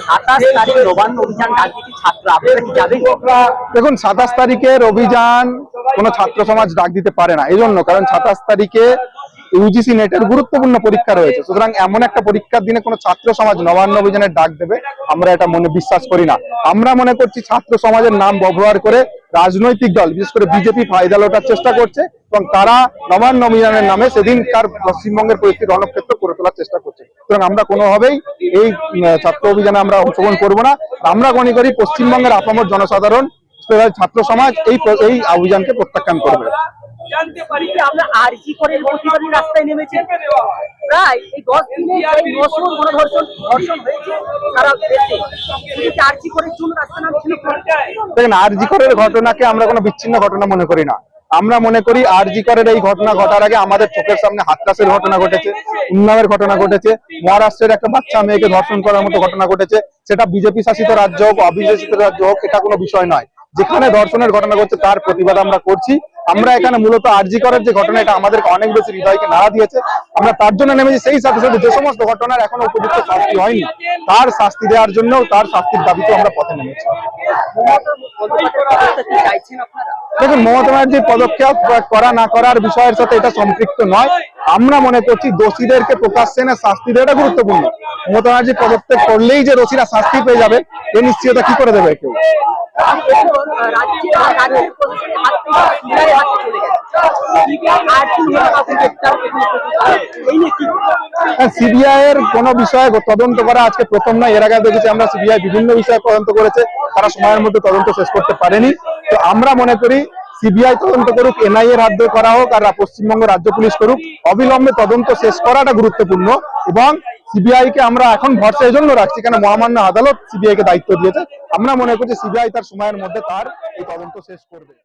27 তারিখ নবান্ন অভিযান ডাক দিচ্ছে ছাত্র, আপনারা কি যাবেন? দেখুন, 27 তারিখের অভিযান কোনো ছাত্র সমাজ ডাক দিতে পারে না, এই জন্য কারণ 27 তারিখে ইউজিসি নেটের গুরুত্বপূর্ণ পরীক্ষা রয়েছে। সুতরাং এমন একটা পরীক্ষার দিনে কোনো ছাত্র সমাজ নবান্ন অভিযানের ডাক দেবে আমরা এটা বিশ্বাস করি না। আমরা মনে করছি ছাত্র সমাজের নাম ব্যবহার করে রাজনৈতিক দল, বিশেষ করে বিজেপি, ফায়দা লোটার চেষ্টা করছে এবং তারা নবান্ন অভিযানের নামে সেদিনকার পশ্চিমবঙ্গের পরিস্থিতি রণক্ষেত্র করে তোলার চেষ্টা করছে। সুতরাং আমরা কোনোভাবেই এই ছাত্র অভিযানে আমরা অংশগ্রহণ করবো না। আমরা মনে করি পশ্চিমবঙ্গের আপামর জনসাধারণ, ছাত্র সমাজ এই অভিযানকে প্রত্যাখ্যান করবে। জানতে পারি যে আমরা আরজি করে প্রতিবাদী রাস্তায় নেমেছি। প্রায় এই 10 দিনে প্রায় 900 গণধর্ষণ হয়েছে সারা দেশে। আরজি করে চুল রাস্তা নামছিল। দেখেন, আরজি করের ঘটনাকে আমরা কোনো বিচ্ছিন্ন ঘটনা মনে করি না। আমরা মনে করি আরজি করের এই ঘটনা ঘটার আগে আমাদের চোখের সামনে হাতরাসের ঘটনা ঘটেছে, উন্নাবের ঘটনা ঘটেছে, মহারাষ্ট্রের একটা বাচ্চা মেয়েকে ধর্ষণ করার মতো ঘটনা ঘটেছে। সেটা বিজেপি শাসিত রাজ্য হোক, অবিজেপি শাসিত রাজ্য হোক, এটা কোনো বিষয় নয়। যেখানে ধর্ষণের ঘটনা ঘটছে তার প্রতিবাদ আমরা করছি। আমরা এখানে মূলত আরজি করের যে ঘটনা, এটা আমাদেরকে অনেক বেশি হৃদয়কে নাড়া দিয়েছে। আমরা তার জন্য নেমেছি। সেই সাথে সাথে যে সমস্ত ঘটনার এখনো উপযুক্ত শাস্তি হয়নি, তার শাস্তি দেওয়ার জন্য, তার শাস্তির দাবিতে আমরা পথে নেমেছি। দেখুন, মমতা ব্যানার্জির পদক্ষেপ করা না করার বিষয়ের সাথে এটা সম্পৃক্ত নয়। আমরা মনে করছি দোষীদেরকে প্রকাশ্যে এনে শাস্তি দেওয়াটা গুরুত্বপূর্ণ। মমতা ব্যানার্জি পদক্ষেপ করলেই যে দোষীরা শাস্তি পেয়ে যাবে এই নিশ্চয়তা কি করে দেবে কেউ? সিবিআই এর কোন বিষয়ে তদন্ত করা আজকে প্রথম নয়। এর আগে দেখেছি আমরা সিবিআই বিভিন্ন বিষয়ে তদন্ত করেছে, তারা সময়ের মধ্যে তদন্ত শেষ করতে পারেনি। তো আমরা মনে করি সিবিআই তদন্ত করুক, এনআইএ এর হাত ধরে করা হোক, আর পশ্চিমবঙ্গ রাজ্য পুলিশ করুক, অবিলম্বে তদন্ত শেষ করাটা গুরুত্বপূর্ণ। এবং সিবিআই কে আমরা এখন ভরসা এই জন্য রাখছি কেন মহামান্য আদালত সিবিআই কে দায়িত্ব দিয়েছে। আমরা মনে করছি সিবিআই তার সময়ের মধ্যে তার এই তদন্ত শেষ করবে।